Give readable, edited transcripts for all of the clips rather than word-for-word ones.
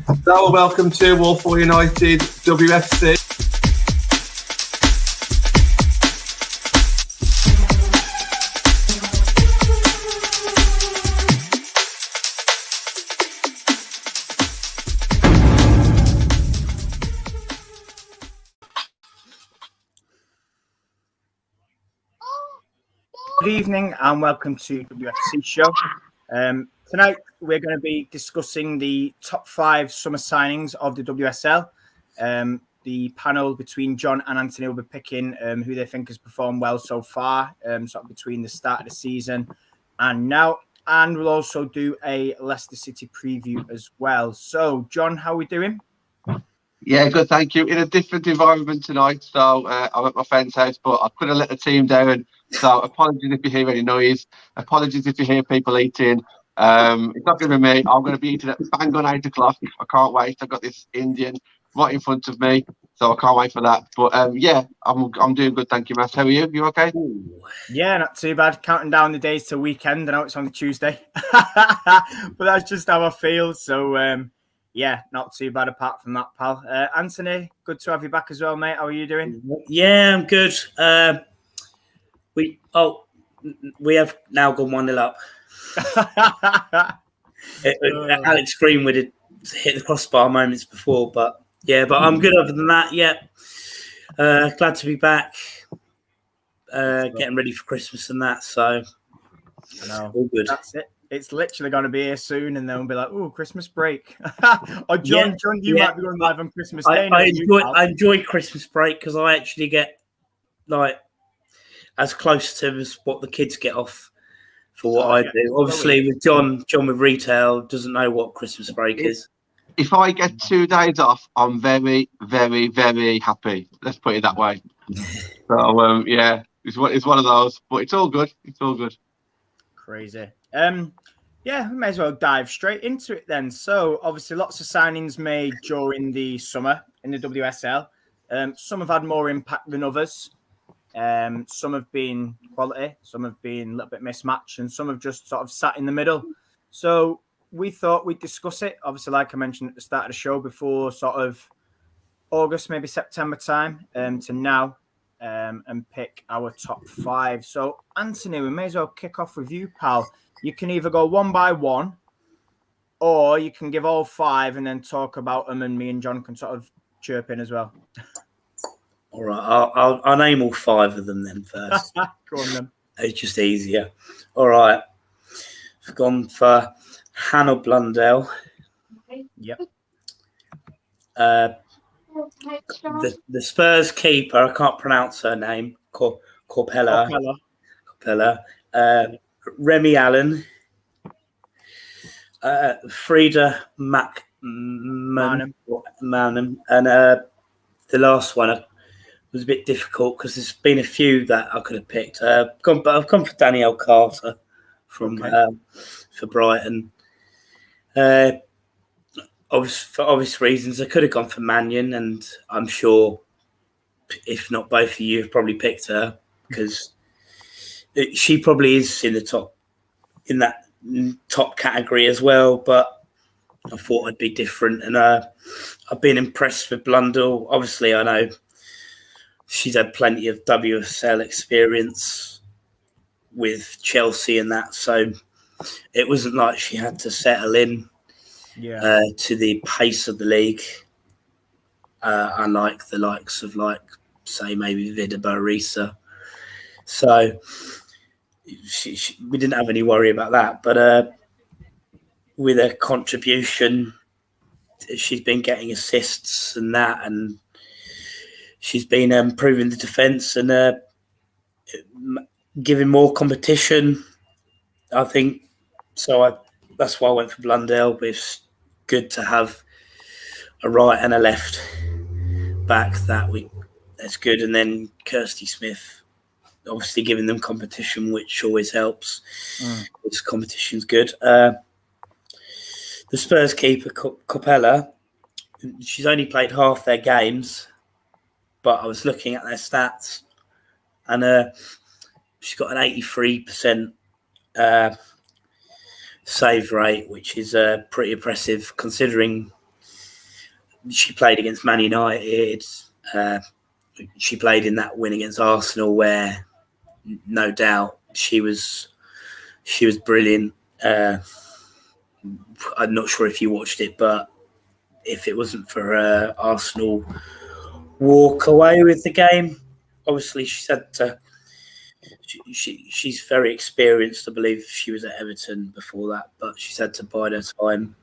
Hello, welcome to Walpole United WFC. Good evening and welcome to WFC show. Tonight we're going to be discussing the top 5 summer signings of the WSL. The panel between Jon and Anthony will be picking who they think has performed well so far, sort of between the start of the season and now. And we'll also do a Leicester City preview as well. So, Jon, how are we doing? Yeah, good, thank you. In a different environment tonight, so I'm at my friend's house, but I could have let the team down. So apologies if you hear any noise. Apologies if you hear people eating. It's not going to be me. I'm going to be eating at bang on 8 o'clock. I can't wait. I've got this Indian right in front of me, so I can't wait for that. But yeah, I'm doing good, thank you, Matt. How are you? You okay? Yeah, not too bad. Counting down the days till weekend. I know it's on the Tuesday, but that's just how I feel. So yeah, not too bad apart from that, pal. Anthony, good to have you back as well, mate. How are you doing? Yeah, I'm good. We have now gone 1-0 up. Alex Greenwood had hit the crossbar moments before, but I'm good other than that. Yeah, glad to be back. Getting ready for Christmas and that, so I know. All good. That's it. It's literally going to be here soon, and then we'll be like, "Oh, Christmas break." Or Jon, you might be going live on Christmas Day. I enjoy Christmas break because I actually get like as close to as what the kids get off for what I do. Obviously, with Jon with retail doesn't know what Christmas break is. If I get 2 days off, I'm very, very, very happy. Let's put it that way. So yeah, it's one of those, but it's all good. It's all good. Crazy. Yeah, we may as well dive straight into it then. So obviously lots of signings made during the summer in the WSL. Some have had more impact than others. Some have been quality, some have been a little bit mismatched, and some have just sort of sat in the middle. So we thought we'd discuss it. Obviously, like I mentioned at the start of the show, before sort of August, maybe September time, to now, and pick our top 5. So, Anthony, we may as well kick off with you, pal. You can either go one by one, or you can give all 5 and then talk about them, and me and Jon can sort of chirp in as well. All right, I'll name all 5 of them then first. Go on then. It's just easier. All right, I've gone for Hannah Blundell. Yep. The Spurs keeper, I can't pronounce her name. Corpella. Remy Allen. Frida McManam. And the last one was a bit difficult because there's been a few that I could have picked. I've gone for Danielle Carter from for Brighton. For obvious reasons, I could have gone for Mannion, and I'm sure if not both of you have probably picked her because she probably is in that top category as well. But I thought I'd be different, and I've been impressed with Blundell. Obviously, I know she's had plenty of WSL experience with Chelsea and that, so it wasn't like she had to settle in to the pace of the league, unlike the likes of, like, say, maybe Vida Barisa. So we didn't have any worry about that. But with her contribution, she's been getting assists and that, and she's been improving the defence and giving more competition, I think. So that's why I went for Blundell. But it's good to have a right and a left back that week. That's good. And then Kirsty Smith, obviously giving them competition, which always helps. This competition's good. The Spurs keeper, Corpella, she's only played half their games, but I was looking at their stats, and she's got an 83% save rate, which is pretty impressive considering she played against Man United. She played in that win against Arsenal, where no doubt she was brilliant. I'm not sure if you watched it, but if it wasn't for Arsenal walk away with the game, obviously she's very experienced. I believe she was at Everton before that, but she's had to bide her time.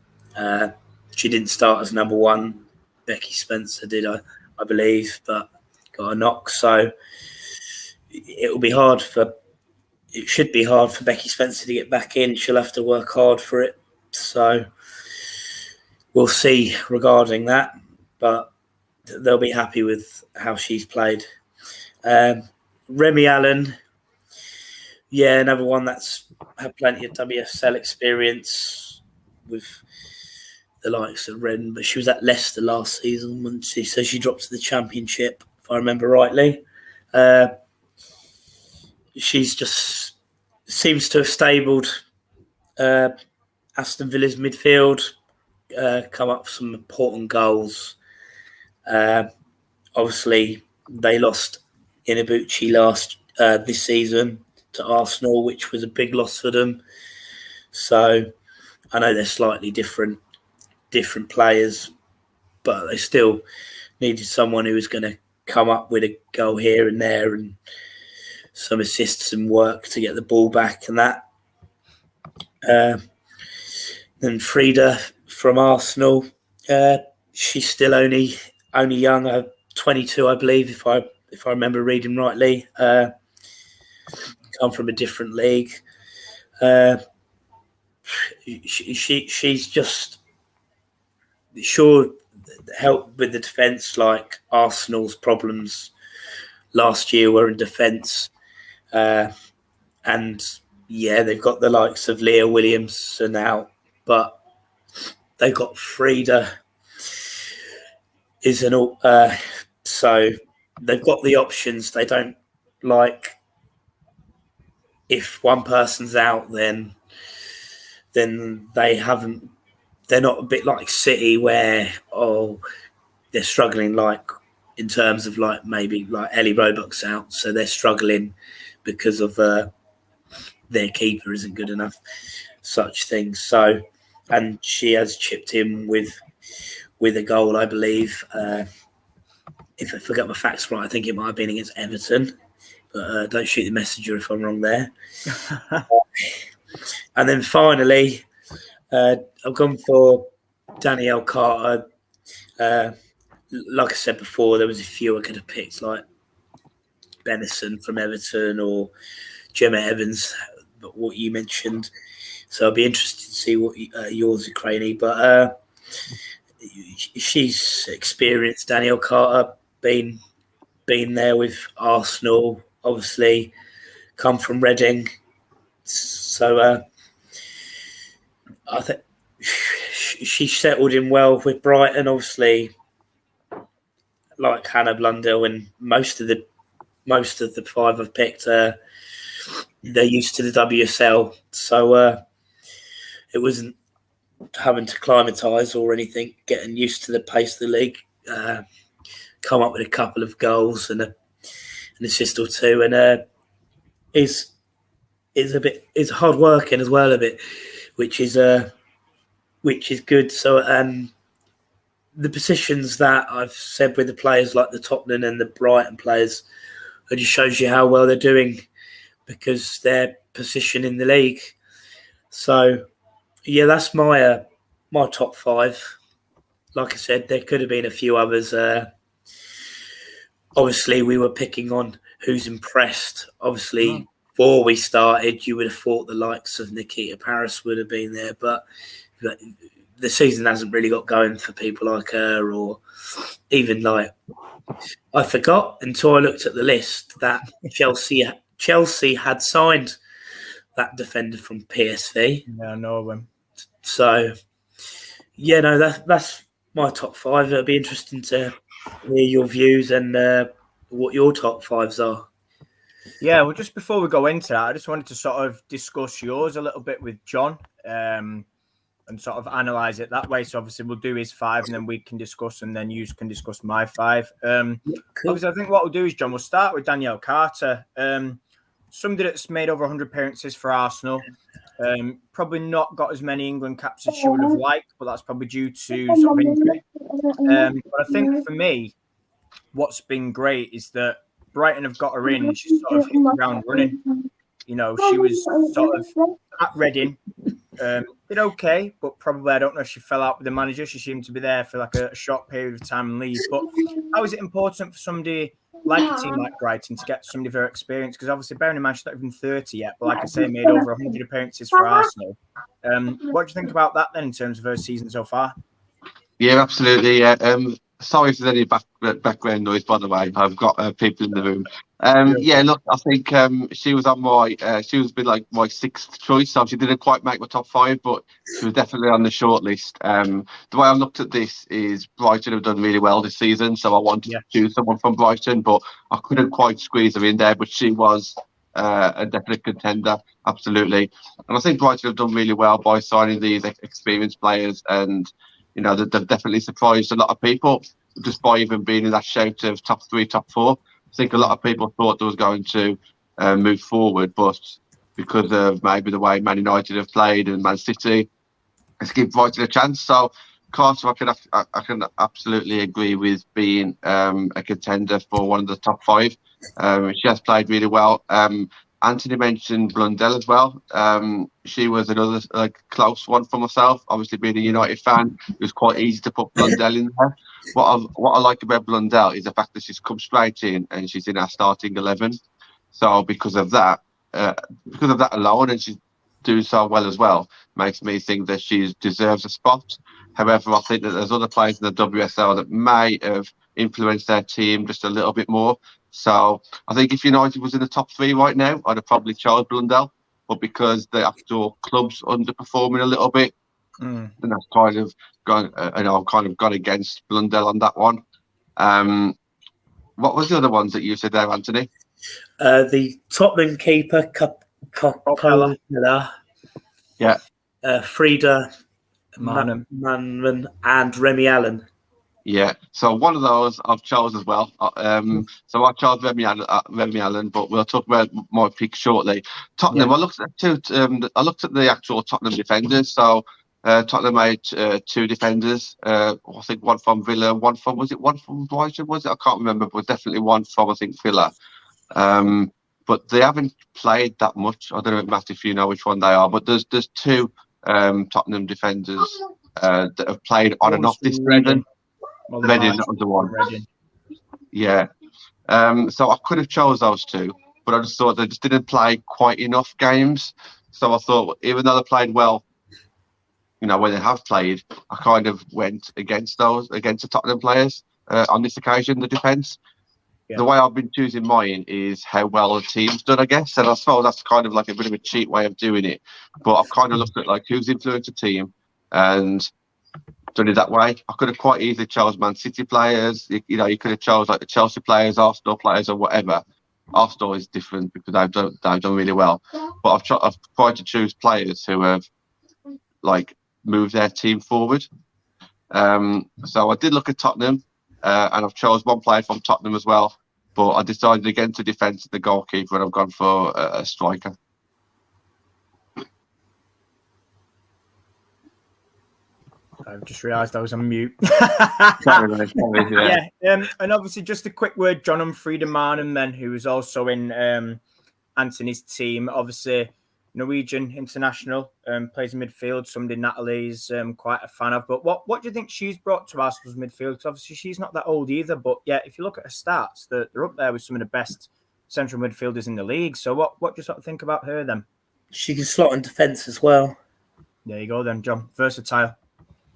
She didn't start as number one. Becky Spencer did, I believe, but got a knock. So it should be hard for Becky Spencer to get back in. She'll have to work hard for it. So we'll see regarding that, but they'll be happy with how she's played. Remy Allen, another one that's had plenty of WSL experience with the likes of Ren, but she was at Leicester last season, wasn't she? So she dropped to the Championship, if I remember rightly. She's just seems to have stabled Aston Villa's midfield, come up with some important goals. Obviously, they lost Inabuchi this season to Arsenal, which was a big loss for them. So I know they're slightly different players, but they still needed someone who was going to come up with a goal here and there and some assists and work to get the ball back and that. Then Frida from Arsenal, she's still only young, 22, I believe, if I remember reading rightly. Come from a different league. She's just sure help with the defence, like Arsenal's problems last year were in defence. And they've got the likes of Leah Williamson out, but they've got Frida so they've got the options. They don't like if one person's out, then they're not a bit like City where they're struggling like in terms of like maybe like Ellie Roebuck's out, so they're struggling because of their keeper isn't good enough, such things. So, and she has chipped in with a goal, I believe. If I forget my facts right, I think it might have been against Everton, but don't shoot the messenger if I'm wrong there. And then finally, I've gone for Danielle Carter. Like I said before, there was a few I could have picked, like Benison from Everton or Gemma Evans, but what you mentioned. So I'll be interested to see what yours are, Craney. But she's experienced, Danielle Carter, been there with Arsenal, obviously, come from Reading. So I think she settled in well with Brighton, obviously, like Hannah Blundell and most of the five I've picked. They're used to the WSL, so it wasn't having to climatise or anything, getting used to the pace of the league. Come up with a couple of goals and an assist or two, and is hard working as well a bit, which is good. So the positions that I've said with the players like the Tottenham and the Brighton players, it just shows you how well they're doing because their position in the league. So that's my top five. Like I said, there could have been a few others. Obviously, we were picking on who's impressed. Obviously, before we started, you would have thought the likes of Nikita Paris would have been there, but the season hasn't really got going for people like her, or even like I forgot until I looked at the list that Chelsea had signed that defender from PSV. Yeah, I know them. So that's my top five. It'll be interesting to hear your views and what your top fives are. Yeah, well, just before we go into that, I just wanted to sort of discuss yours a little bit with John, and and sort of analyse it that way. So obviously we'll do his 5 and then we can discuss, and then you can discuss my 5. Cool. Obviously I think what we'll do is, John, we'll start with Danielle Carter. Somebody that's made over 100 appearances for Arsenal. Probably not got as many England caps as she would have liked, but that's probably due to sort of injury. But I think for me, what's been great is that Brighton have got her in and she's sort of hit the ground running. You know, she was sort of at Reading, did okay, but probably I don't know if she fell out with the manager. She seemed to be there for like a short period of time and leave. But how is it important for somebody like a team like Brighton to get somebody of her experience? Because obviously, bearing in mind she's not even 30 yet, but like I say, made over 100 appearances for Arsenal. What do you think about that then in terms of her season so far? Yeah, absolutely. Yeah. Sorry if there's any background noise, by the way. I've got people in the room. Yeah, look, I think she was on she was been like my 6th choice. So she didn't quite make my top 5, but she was definitely on the short list. The way I looked at this is Brighton have done really well this season, so I wanted to choose someone from Brighton, but I couldn't quite squeeze her in there. But she was a definite contender, absolutely. And I think Brighton have done really well by signing these experienced players, and you know, they've definitely surprised a lot of people just by even being in that shout of top 3, top 4. I think a lot of people thought they was going to move forward, but because of maybe the way Man United have played and Man City, let's give Brighton a chance. So Carter, I can absolutely agree with being a contender for one of the top 5. She has played really well. Anthony mentioned Blundell as well. She was another close one for myself. Obviously, being a United fan, it was quite easy to put Blundell in there. What I like about Blundell is the fact that she's come straight in and she's in our starting 11. So because of that alone, and she's doing so well as well, makes me think that she deserves a spot. However, I think that there's other players in the WSL that may have influenced their team just a little bit more. So I think if United was in the top 3 right now, I'd have probably chose Blundell. But because the actual club's underperforming a little bit, then that's kind of gone. I've kind of gone against Blundell on that one. What was the other ones that you said there, Anthony? The Tottenham keeper, Capella. Yeah. Frida Manman and Remy Allen. Yeah, so one of those I've chose as well. So I chose Remy Allen, but we'll talk about my pick shortly. Tottenham. Yeah. I looked at the actual Tottenham defenders. So Tottenham made 2 defenders. I think one from Villa, one from Brighton? Was it? I can't remember, but definitely one from I think Villa. But they haven't played that much. I don't know, Matt, if you know which one they are. But there's 2 Tottenham defenders that have played on and off this season. Reading under one. Yeah. So I could have chose those 2, but I just thought they just didn't play quite enough games. So I thought, even though they played well, you know, when they have played, I kind of went against the Tottenham players on this occasion, the defence. Yeah. The way I've been choosing mine is how well the team's done, I guess. And I suppose that's kind of like a bit of a cheat way of doing it. But I've kind of looked at like who's influenced the team and done it that way. I could have quite easily chose Man City players. You know, you could have chose like the Chelsea players, Arsenal players, or whatever. Arsenal is different because they've done really well. But I've tried to choose players who have like moved their team forward. So I did look at Tottenham, and I've chose one player from Tottenham as well. But I decided again to defend the goalkeeper, and I've gone for a striker. I've just realised I was on mute. Sorry, yeah. And obviously, just a quick word, Jon Anthony then, who was also in Anthony's team. Obviously, Norwegian international, plays in midfield. Somebody Natalie's quite a fan of. But what do you think she's brought to Arsenal's midfield? Because obviously, she's not that old either. But yeah, if you look at her stats, they're up there with some of the best central midfielders in the league. So what do you sort of think about her then? She can slot in defence as well. There you go then, John. Versatile.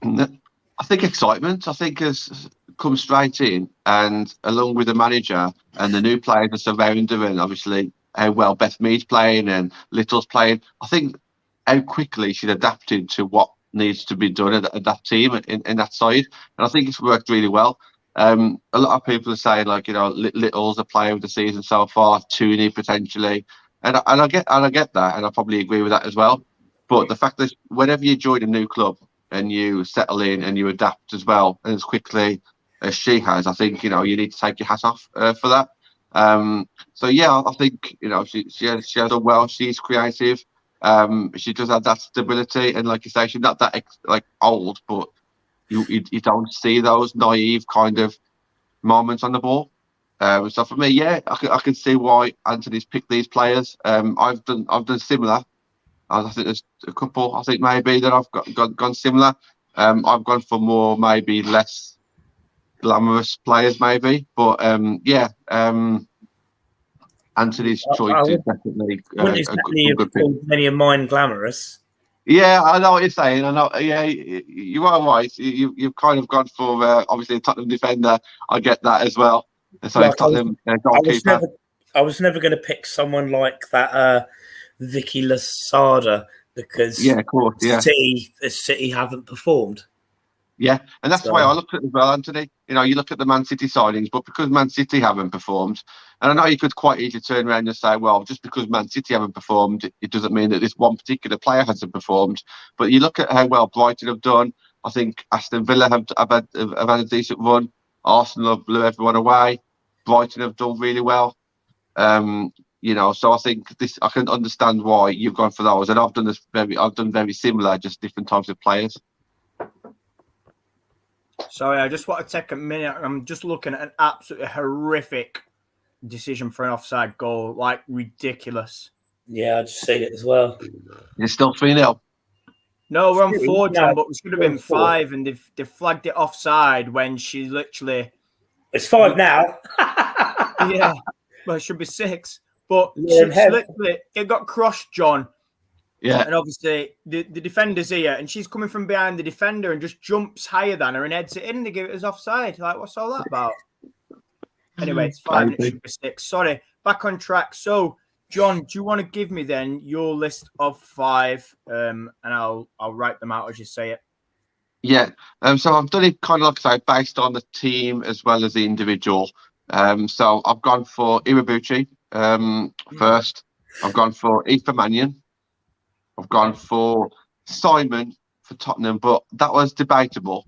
I think excitement. I think has come straight in, and along with the manager and the new players that surround her, and obviously how well Beth Mead's playing and Little's playing, I think how quickly she's adapted to what needs to be done at that team in that side, and I think it's worked really well. A lot of people are saying like, you know, Little's a player of the season so far, Tooney potentially, and I get that, and I probably agree with that as well. But the fact that whenever you join a new club and you settle in and you adapt as well and as quickly as she has, I think you need to take your hat off for that. So yeah, I think she has done well. She's creative. She does have that stability, and like you say, she's not that old, but you don't see those naive kind of moments on the ball. So for me, yeah, I can see why Anthony's picked these players. I've done similar. I think there's a couple. I think maybe that I've gone similar. I've gone for more maybe less glamorous players, maybe. But yeah, Anthony's choice is definitely a good pick. Many of mine glamorous. Yeah, I know what you're saying. I know. Yeah, you are right. You've kind of gone for obviously a Tottenham defender. I get that as well. So like Tottenham goalkeeper. I was never going to pick someone like that, Vicky Lasada, because of course, City haven't performed. Yeah, and that's the way I look at it as well, Anthony. You look at the Man City signings, but because Man City haven't performed, and I know you could quite easily turn around and say, well, just because Man City haven't performed, it doesn't mean that this one particular player hasn't performed. But you look at how well Brighton have done. I think Aston Villa have had a decent run. Arsenal have blew everyone away. Brighton have done really well. So I think I can understand why you've gone for those, and I've done very similar, just different types of players. Sorry, I just want to take a minute. I'm just looking at an absolutely horrific decision for an offside goal, like ridiculous. Yeah, I just seen it as well. You're still 3-0. No, we're on 4, John, but we should have been 5, and they've flagged it offside when she literally. It's 5 now. Yeah, well, it should be 6, but literally it got crushed, John. Yeah, and obviously the defender's here, and she's coming from behind the defender and just jumps higher than her and heads it in, and they give it as offside. Like, what's all that about? Anyway, it's 5. It should be 6. Sorry, back on track. So, John, do you want to give me then your list of 5, and I'll write them out as you say it. Yeah. So I've done it kind of like I say, based on the team as well as the individual. So I've gone for Iwabuchi first. I've gone for Aoife Mannion. I've gone for Simon for Tottenham, but that was debatable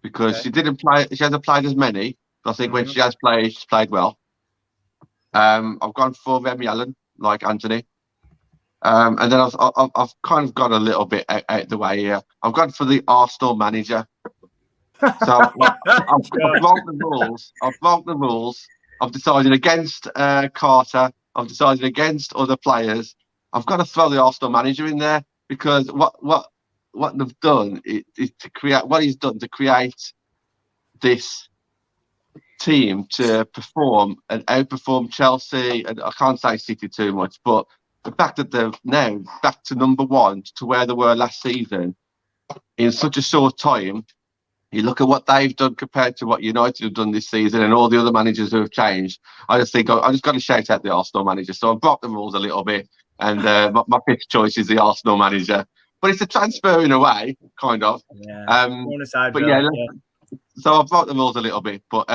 because she didn't play. She hasn't played as many. But I think when she has played, she's played well. I've gone for Remy Allen, like Anthony, and then I've kind of gone a little bit out the way here. I've gone for the Arsenal manager. So I've broke the rules. I've broke the rules. I've decided against Carter. I've decided against other players. I've got to throw the Arsenal manager in there because what they've done is to create what he's done to create this team to perform and outperform Chelsea, and I can't say City too much, but the fact that they're now back to number 1 to where they were last season in such a short time. You look at what they've done compared to what United have done this season and all the other managers who have changed. I just think I just got to shout out the Arsenal manager. So I've broke the rules a little bit, and my fifth choice is the Arsenal manager. But it's a transfer in a way, kind of. Yeah. So I've broke the rules a little bit. But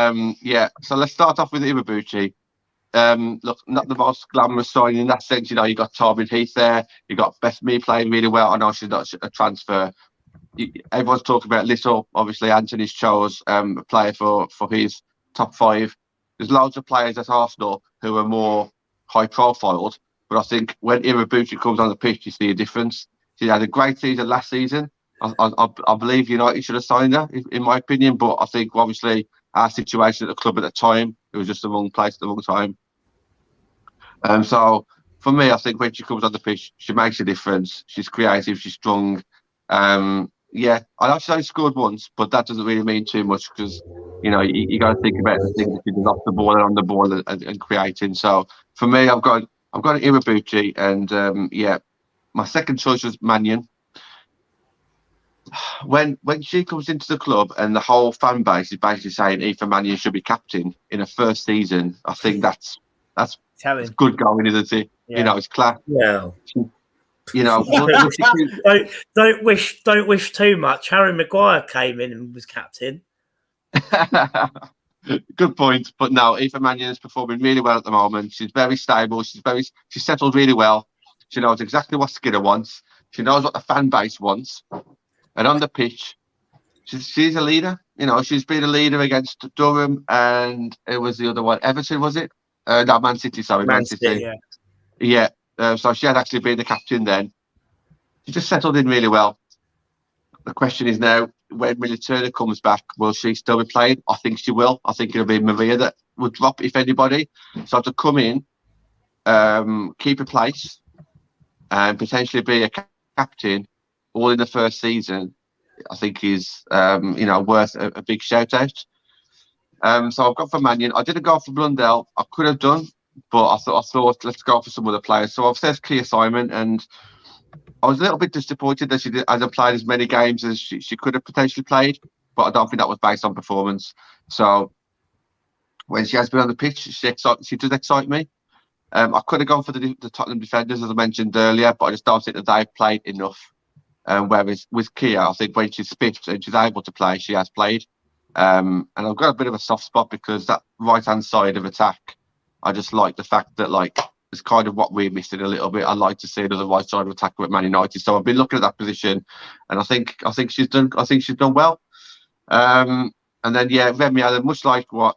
so let's start off with Iwabuchi. Look, not the most glamorous signing in that sense. You got Tarbin Heath there. You got Beth Me playing really well. I know she's not a transfer. Everyone's talking about Little. Obviously, Anthony's chose a player for his top 5. There's loads of players at Arsenal who are more high-profiled, but I think when Iwabuchi comes on the pitch, you see a difference. She had a great season last season. I believe United should have signed her, in my opinion, but I think obviously our situation at the club at the time, it was just the wrong place at the wrong time. So for me, I think when she comes on the pitch, she makes a difference. She's creative, she's strong. I know she's only scored once, but that doesn't really mean too much because you got to think about the things that she does off the ball and on the ball and creating. So for me, I've got Iwabuchi, and my second choice was Mannion. When she comes into the club and the whole fan base is basically saying Aoife Mannion should be captain in her first season, I think that's good going, isn't it? Yeah. It's class. Yeah. Don't wish too much. Harry Maguire came in and was captain. Good point, but no, Aoife Mannion is performing really well at the moment. She's very stable. She's settled really well. She knows exactly what Skinner wants. She knows what the fan base wants. And on the pitch, she's a leader. You know, she's been a leader against Durham, and it was the other one. Everton, was it? No, Man City, sorry. Man City. Yeah. So she had actually been the captain then. She just settled in really well. The question is now, when Millie Turner comes back, will she still be playing? I think she will. I think it'll be Maria that would drop, if anybody. So to come in, keep a place, and potentially be a captain all in the first season, I think is worth a big shout out. So I've gone for Mannion. I didn't go for Blundell. I could have done, but I thought let's go for some other players. So I've said Kia Simon, and I was a little bit disappointed that she hasn't played as many games as she could have potentially played, but I don't think that was based on performance. So when she has been on the pitch, she does excite me. I could have gone for the Tottenham defenders, as I mentioned earlier, but I just don't think that they've played enough. Whereas with Kia, I think when she's fit and she's able to play, she has played. And I've got a bit of a soft spot because that right-hand side of attack, I just like the fact that it's kind of what we're missing a little bit. I'd like to see another right side of attack with Man United. So I've been looking at that position, and I think she's done well. And then Remy Allen, much like what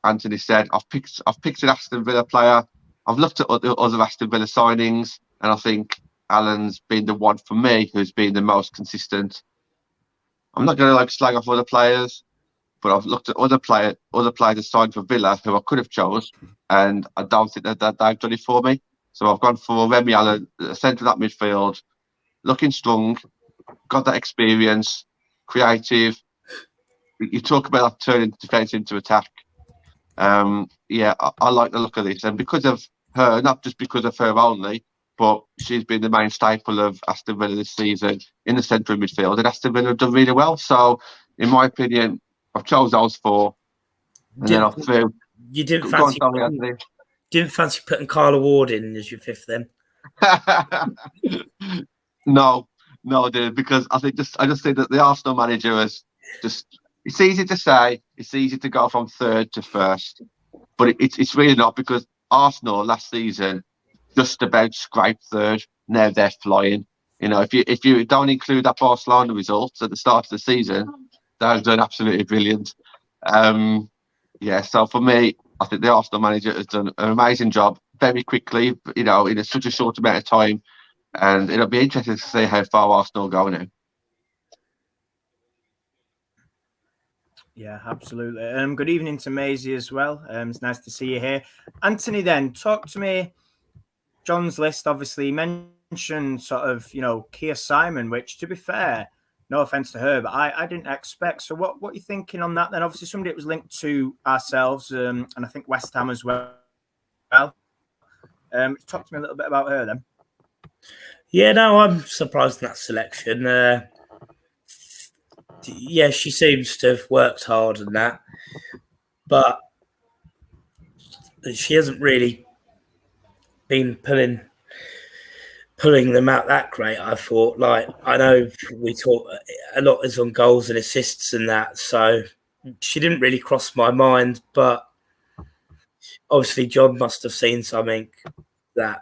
Anthony said, I've picked an Aston Villa player. I've looked at other Aston Villa signings, and I think Allen's been the one for me who's been the most consistent. I'm not going to slag off other players, but I've looked at other players signed for Villa who I could have chose, and I don't think that they've done it for me. So I've gone for Remy Allen, centre of that midfield, looking strong, got that experience, creative. You talk about turning defence into attack. I like the look of this, and because of her, not just because of her only, but she's been the main staple of Aston Villa this season in the centre of midfield, and Aston Villa have done really well. So, in my opinion, I've chose those four, and then I threw. You didn't fancy putting Carla Ward in as your fifth, then? No, I didn't, because I just think that the Arsenal manager has just. It's easy to say, it's easy to go from third to first, but it's really not, because Arsenal last season just about scraped third. Now they're flying. You know, if you don't include that Barcelona results at the start of the season, they've done absolutely brilliant. So for me, I think the Arsenal manager has done an amazing job very quickly, in such a short amount of time, and it'll be interesting to see how far Arsenal go now. Yeah, absolutely. Good evening to Maisie as well. It's nice to see you here. Anthony, then, talk to me. John's list, obviously, mentioned sort of, Kia Simon, which, to be fair, no offence to her, but I didn't expect. So what are you thinking on that then? Obviously, somebody that was linked to ourselves, and I think West Ham as well. Talk to me a little bit about her then. Yeah, no, I'm surprised in that selection. She seems to have worked hard on that, but she hasn't really been pulling them out that great. I thought, I know we talk a lot is on goals and assists and that, so she didn't really cross my mind. But obviously, John must have seen something that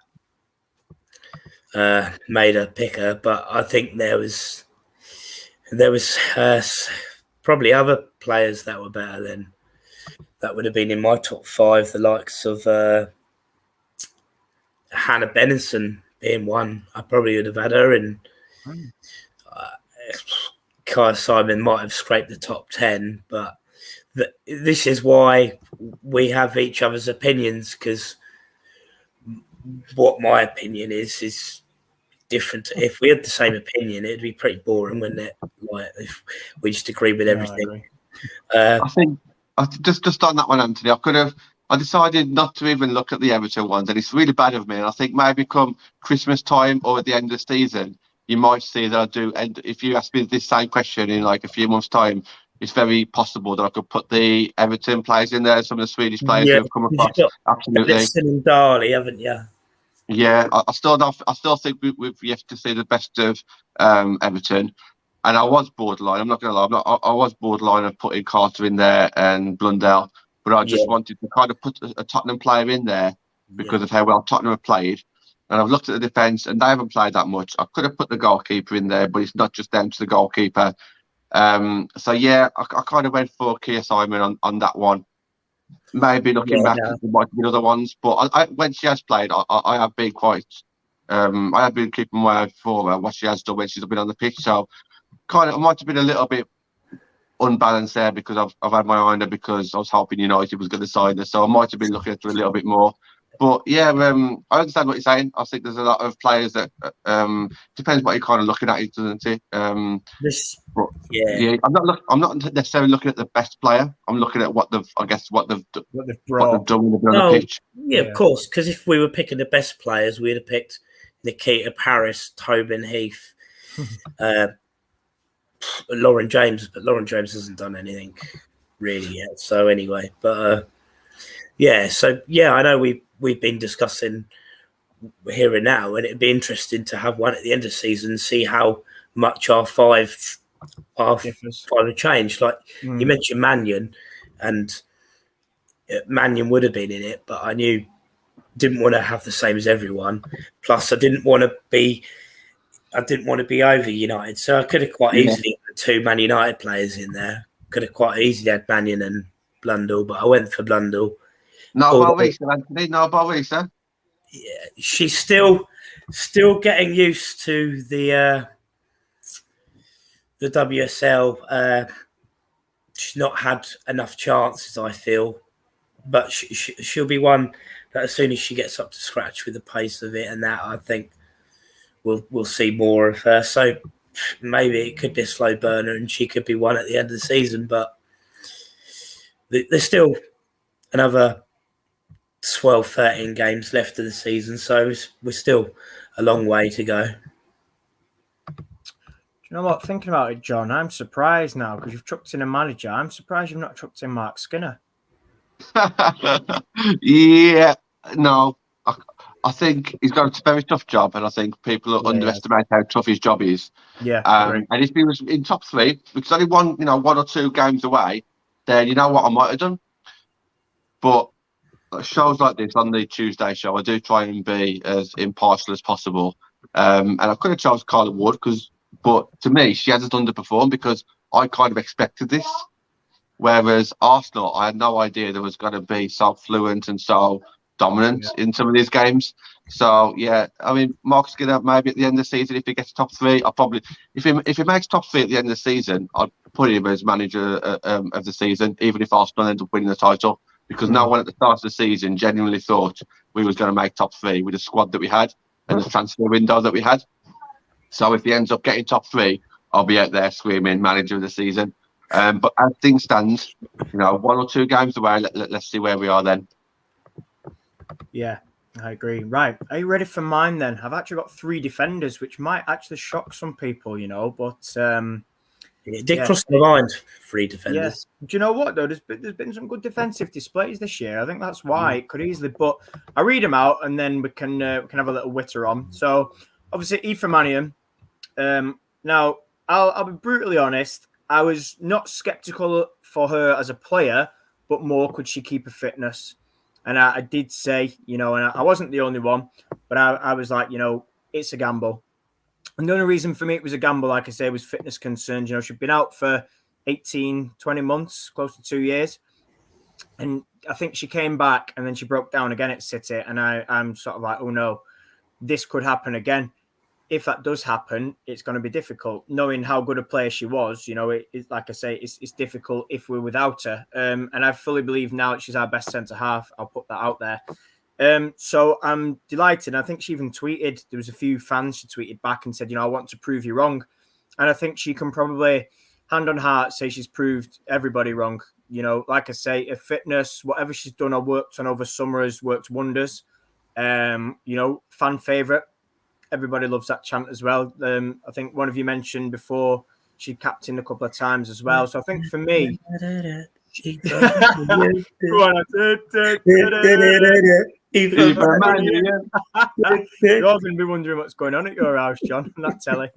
made her pick her. But I think there was probably other players that were better than that would have been in my top five. The likes of Hannah Benison being one. I probably would have had her, and Kia Simon might have scraped the top 10. But this is why we have each other's opinions, because what my opinion is different. If we had the same opinion, it'd be pretty boring, wouldn't it? If we just agree with everything. I think just on that one, Anthony, I decided not to even look at the Everton ones, and it's really bad of me. And I think maybe come Christmas time or at the end of the season, you might see that I do. And if you ask me this same question in a few months' time, it's very possible that I could put the Everton players in there, some of the Swedish players who have come across. Absolutely. Liston and Darley, haven't you? Yeah, I still think we've yet to see the best of Everton, and I was borderline. I'm not going to lie, I was borderline of putting Carter in there and Blundell, but I just wanted to kind of put a Tottenham player in there because of how well Tottenham have played. and I've looked at the defence, and they haven't played that much. I could have put the goalkeeper in there, but it's not just down to the goalkeeper. So yeah, I kind of went for Kia Simon on that one. Maybe looking back, there might be other ones, but when she has played, I have been quite. I have been keeping my eye for her, what she has done when she's been on the pitch. So kind of, I might have been a little bit unbalanced there because I've had my eye on her because I was hoping United was going to sign her. So I might have been looking at her a little bit more. But yeah, I understand what you're saying. I think there's a lot of players that depends what you're kind of looking at, doesn't it? I'm not necessarily looking at the best player. I'm looking at what they've done when they've been on the pitch. Yeah, of course. Because if we were picking the best players, we'd have picked Nikita Paris, Tobin Heath, Lauren James. But Lauren James hasn't done anything really yet. So anyway, but I know we've been discussing here and now, and it'd be interesting to have one at the end of the season and see how much our five have changed. Like you mentioned Mannion, and Mannion would have been in it, but I didn't want to have the same as everyone. Plus, I didn't want to be over United, so I could have quite easily had 2 Man United players in there. Could have quite easily had Mannion and Blundell, but I went for Blundell. No, Boavisa, Anthony. No, Boavisa. Yeah, she's still getting used to the WSL. She's not had enough chances, I feel, but she'll be one that as soon as she gets up to scratch with the pace of it and that, I think we'll see more of her. So maybe it could be a slow burner and she could be one at the end of the season, but there's still another 12, 13 games left of the season, so we're still a long way to go. Do you know what? Thinking about it, John, I'm surprised now because you've chucked in a manager. I'm surprised you've not chucked in Mark Skinner. Yeah, no. I think he's got a very tough job, and I think people underestimate how tough his job is. Yeah, and if he was in top 3, because only one or 2 games away, then you know what I might have done. But shows like this on the Tuesday show, I do try and be as impartial as possible. And I could have chosen Carla Wood, but to me, she hasn't underperformed because I kind of expected this. Whereas Arsenal, I had no idea there was going to be so fluent and so dominant in some of these games. So yeah, I mean, Mark Skinner maybe at the end of the season, if he gets top 3, I'll probably if he makes top 3 at the end of the season, I'd put him as manager of the season, even if Arsenal end up winning the title. Because no one at the start of the season genuinely thought we was going to make top 3 with the squad that we had and the transfer window that we had. So if he ends up getting top 3, I'll be out there screaming manager of the season. But as things stand, 1 or 2 games away, let's see where we are then. Yeah, I agree. Right. Are you ready for mine then? I've actually got 3 defenders, which might actually shock some people, but... it did cross my mind, 3 defenders. Yeah. Do you know what, though? There's been some good defensive displays this year. I think that's why it could easily... But I read them out, and then we can have a little witter on. So, obviously, Aoife Mannion. Now, I'll be brutally honest. I was not sceptical for her as a player, but more could she keep her fitness? And I did say, and I wasn't the only one, but I was like, it's a gamble. And the only reason for me it was a gamble, like I say, was fitness concerns. She'd been out for 18, 20 months, close to 2 years. And I think she came back and then she broke down again at City. And I'm sort of like, oh no, this could happen again. If that does happen, it's going to be difficult. Knowing how good a player she was, it's like I say, it's difficult if we're without her. And I fully believe now that she's our best centre half. I'll put that out there. So I'm delighted. I think she even tweeted, there was a few fans she tweeted back and said, I want to prove you wrong. And I think she can probably, hand on heart, say she's proved everybody wrong. Like I say, her fitness, whatever she's done or worked on over summer has worked wonders. Fan favourite. Everybody loves that chant as well. I think one of you mentioned before she captained a couple of times as well. So I think for me... You're going to be wondering what's going on at your house, John, on that telly.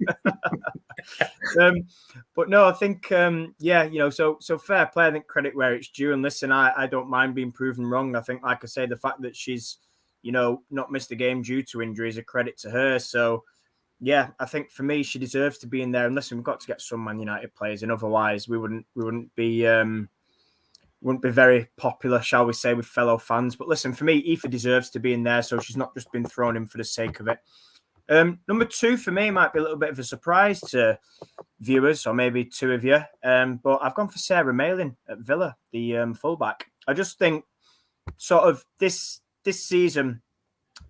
But no, I think, so fair play. I think credit where it's due. And listen, I don't mind being proven wrong. I think, like I say, the fact that she's not missed a game due to injury is a credit to her. So, yeah, I think for me, she deserves to be in there. And listen, we've got to get some Man United players in. Otherwise, we wouldn't be very popular, shall we say, with fellow fans. But listen, for me, Aoife deserves to be in there. So she's not just been thrown in for the sake of it. Number 2 for me might be a little bit of a surprise to viewers, or maybe 2 of you. But I've gone for Sarah Malin at Villa, the fullback. I just think sort of this season,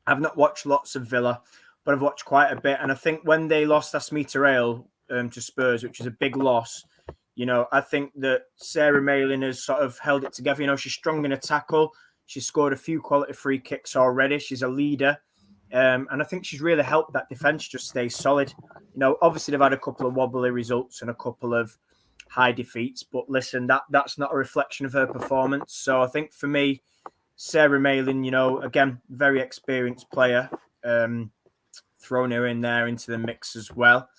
I've not watched lots of Villa, but I've watched quite a bit. And I think when they lost Asmita Rail to Spurs, which is a big loss, I think that Sarah Malin has sort of held it together. She's strong in a tackle. She's scored a few quality free kicks already. She's a leader. And I think she's really helped that defence just stay solid. Obviously they've had a couple of wobbly results and a couple of high defeats, but listen, that's not a reflection of her performance. So I think for me, Sarah Malin, again, very experienced player, thrown her in there into the mix as well.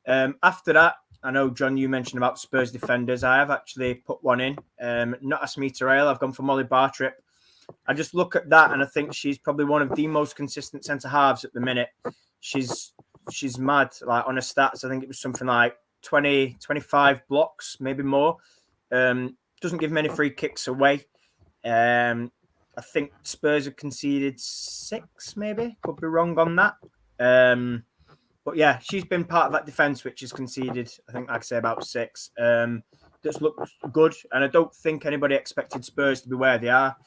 After that, I know, John, you mentioned about Spurs defenders. I have actually put one in, not Asmita Rail. I've gone for Molly Bartrip. I just look at that and I think she's probably one of the most consistent centre-halves at the minute. She's mad. Like on her stats, I think it was something like 20, 25 blocks, maybe more. Doesn't give many free kicks away. I think Spurs have conceded 6, maybe. Could be wrong on that. But yeah, she's been part of that defence, which has conceded, I think, like I say, about 6. That's looked good. And I don't think anybody expected Spurs to be where they are.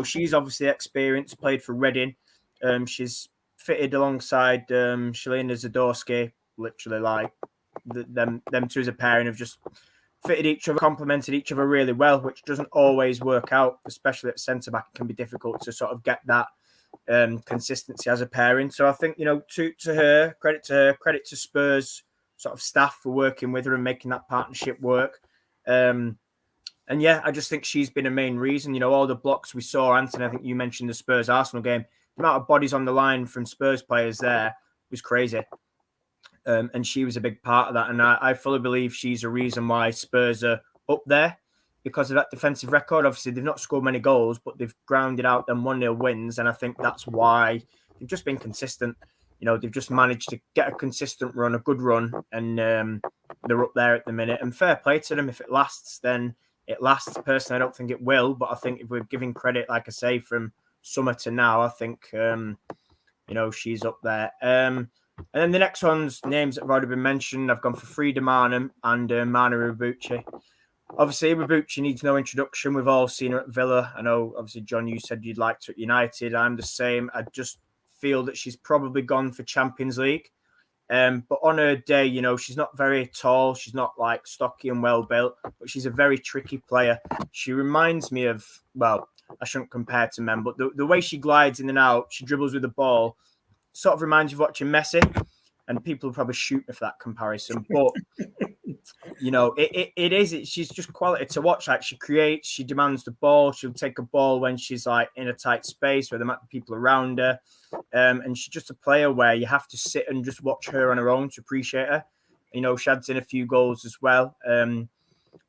She's obviously experienced, played for Reading. She's fitted alongside Shalina Zadorsky, literally like them two as a pairing have just fitted each other, complemented each other really well, which doesn't always work out, especially at centre-back. It can be difficult to sort of get that consistency as a pairing. So I think, to her, credit to Spurs sort of staff for working with her and making that partnership work. And yeah, I just think she's been a main reason. All the blocks we saw, Anthony, I think you mentioned the Spurs-Arsenal game. The amount of bodies on the line from Spurs players there was crazy. And she was a big part of that. And I fully believe she's a reason why Spurs are up there because of that defensive record. Obviously, they've not scored many goals, but they've grounded out them 1-0 wins. And I think that's why they've just been consistent. They've just managed to get a consistent run, a good run, and they're up there at the minute. And fair play to them. If it lasts, then it lasts. Personally, I don't think it will, but I think if we're giving credit, like I say, from summer to now, I think, she's up there. And then the next one's names that have already been mentioned. I've gone for Frida Marnham and Mana Iwabuchi. Obviously, Iwabuchi needs no introduction. We've all seen her at Villa. I know, obviously, John, you said you'd liked her at United. I'm the same. I just feel that she's probably gone for Champions League. But on her day, she's not very tall. She's not like stocky and well built, but she's a very tricky player. She reminds me of, well, I shouldn't compare to men, but the way she glides in and out, she dribbles with the ball, sort of reminds you of watching Messi. And people will probably shoot me for that comparison. But, she's just quality to watch. Like she creates, she demands the ball. She'll take a ball when she's like in a tight space where there might be people around her. And she's just a player where you have to sit and just watch her on her own to appreciate her. She adds in a few goals as well.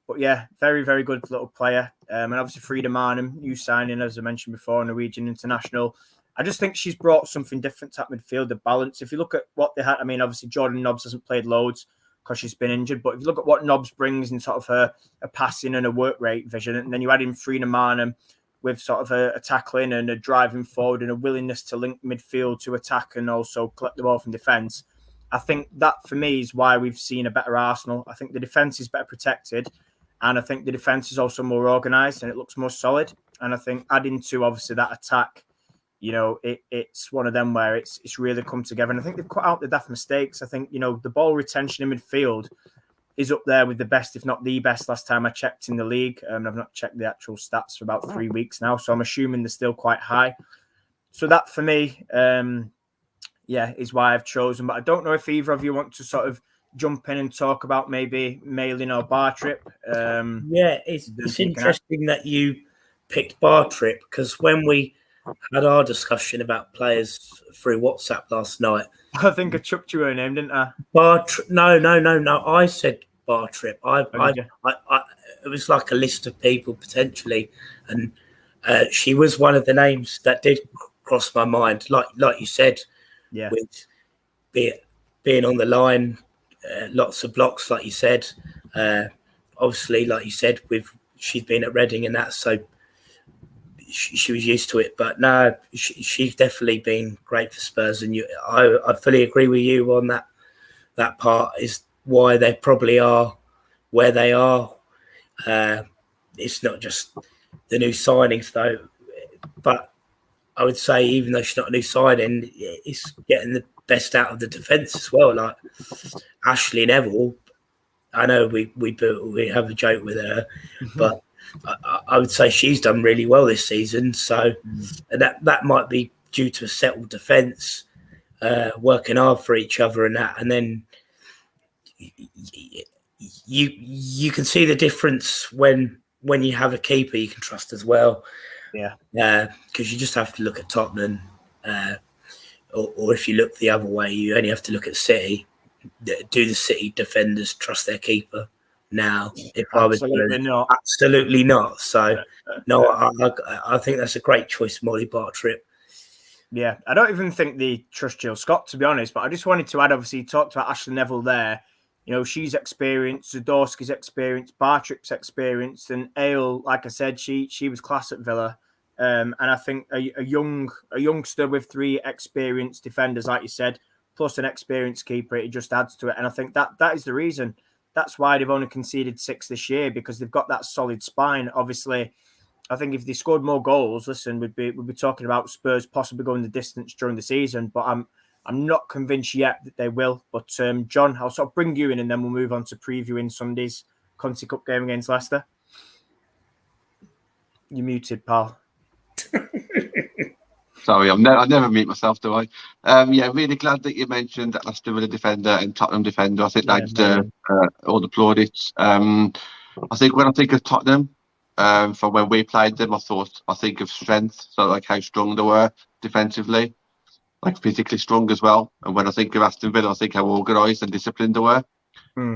But yeah, very, very good little player. And obviously Frida Marnham, new signing, as I mentioned before, Norwegian international. I just think she's brought something different to that midfield, the balance. If you look at what they had, obviously Jordan Nobbs hasn't played loads because she's been injured. But if you look at what Nobbs brings in sort of her passing and a work rate vision, and then you add in Frida Marnham with sort of a tackling and a driving forward and a willingness to link midfield to attack and also collect the ball from defence. I think that, for me, is why we've seen a better Arsenal. I think the defence is better protected, and I think the defence is also more organised and it looks more solid. And I think adding to, obviously, that attack, it's one of them where it's really come together. And I think they've cut out the daft mistakes. I think, the ball retention in midfield is up there with the best, if not the best, last time I checked in the league. I've not checked the actual stats for about 3 weeks now, so I'm assuming they're still quite high. So that, for me, is why I've chosen. But I don't know if either of you want to sort of jump in and talk about maybe Malin or Bartrip. It's interesting that you picked Bartrip, because when we had our discussion about players through WhatsApp last night, I think I chucked your own name, didn't I? No. I said Bartrip. It was like a list of people potentially, and she was one of the names that did crossed my mind. Like you said, with being on the line, lots of blocks, like you said. Obviously, like you said, she's been at Reading and that, so she was used to it. But no, she's definitely been great for Spurs, and I fully agree with you on that. That part is why they probably are where they are. It's not just the new signings, though, but I would say even though she's not a new signing, it's getting the best out of the defence as well. Like Ashley Neville, I know we have a joke with her, but I would say she's done really well this season. So that might be due to a settled defence, working hard for each other and that, and then you can see the difference when you have a keeper you can trust as well. Yeah. Because you just have to look at Tottenham, or if you look the other way, you only have to look at City. Do the City defenders trust their keeper now? If Absolutely not. Absolutely not. So, no, I think that's a great choice, Molly Bartrip. Yeah, I don't even think they trust Jill Scott, to be honest. But I just wanted to add, obviously, you talked about Ashley Neville there. You know, she's experienced, Zadorsky's experienced, Bartrip's experienced, and Ale, like I said, she was class at Villa. And I think a youngster with 3 experienced defenders, like you said, plus an experienced keeper, it just adds to it. And I think that is the reason. That's why they've only conceded 6 this year, because they've got that solid spine. Obviously, I think if they scored more goals, listen, we'd be talking about Spurs possibly going the distance during the season. But I'm not convinced yet that they will. But John, I'll sort of bring you in, and then we'll move on to previewing Sunday's Conti Cup game against Leicester. You're muted, pal. Sorry, I never mute myself, do I? Really glad that you mentioned that Leicester Villa defender and Tottenham defender. I think they deserve all the plaudits. I think when I think of Tottenham, from when we played them, I think of strength, so like how strong they were defensively, like physically strong as well. And when I think of Aston Villa, I think how organised and disciplined they were.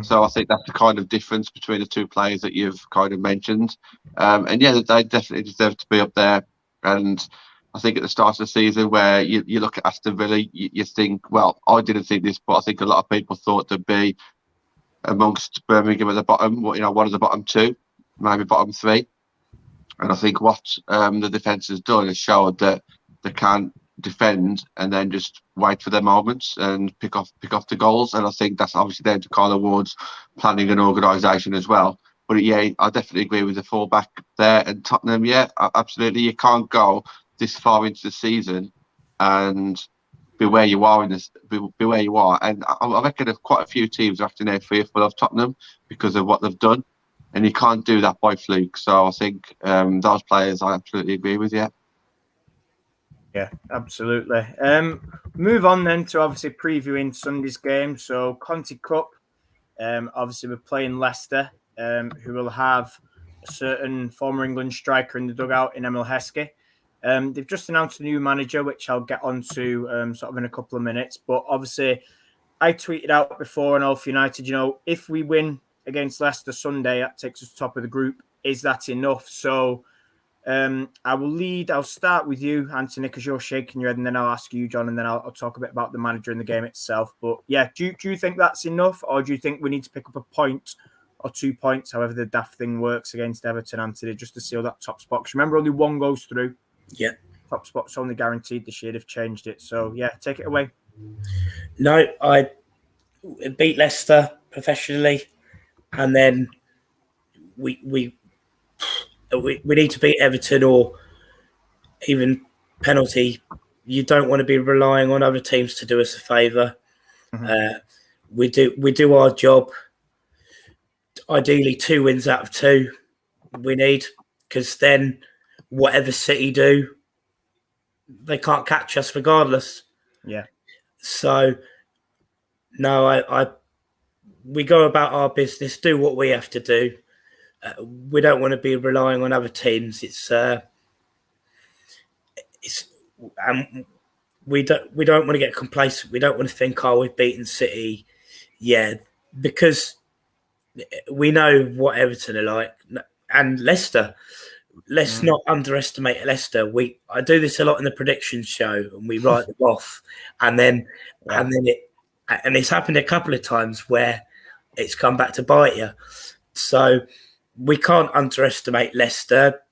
So I think that's the kind of difference between the two players that you've kind of mentioned. And yeah, they definitely deserve to be up there. And I think at the start of the season, where you look at Aston Villa, you think, well, I didn't think this, but I think a lot of people thought they'd be amongst Birmingham at the bottom, one of the bottom 2, maybe bottom 3. And I think what the defence has done is showed that they can defend and then just wait for their moments and pick off the goals. And I think that's obviously down to Carla Ward's planning and organisation as well. But yeah, I definitely agree with the fullback there. And Tottenham, yeah, absolutely. You can't go this far into the season and be where you are be where you are. And I reckon quite a few teams are actually now fearful of Tottenham because of what they've done. And you can't do that by fluke. So I think those players, I absolutely agree with you. Yeah, absolutely. Move on then to obviously previewing Sunday's game. So Conti Cup, obviously we're playing Leicester, who will have a certain former England striker in the dugout in Emil Heskey. They've just announced a new manager, which I'll get onto sort of in a couple of minutes. But obviously, I tweeted out before on Alf United, if we win against Leicester Sunday, that takes us top of the group. Is that enough? So I'll start with you, Anthony, because you're shaking your head, and then I'll ask you, John, and then I'll talk a bit about the manager and the game itself. But yeah, do you think that's enough, or do you think we need to pick up a point or 2 points, however the daft thing works, against Everton, Anthony, just to seal that top spot? Because remember, only one goes through. Yeah. Top spot's only guaranteed this year. They've changed it. So yeah, take it away. No, I beat Leicester professionally, and then we need to beat Everton, or even penalty. You don't want to be relying on other teams to do us a favour. Mm-hmm. We do our job. Ideally, 2 wins out of 2 we need, because then whatever City do, they can't catch us regardless. Yeah. So no, we go about our business, do what we have to do. We don't want to be relying on other teams. We don't want to get complacent. We don't want to think, we've beaten City. Yeah, because we know what Everton are like, and Leicester. let's not underestimate Leicester. I do this a lot in the predictions show, and we write them off, and then it's happened a couple of times where it's come back to bite you. So we can't underestimate Leicester.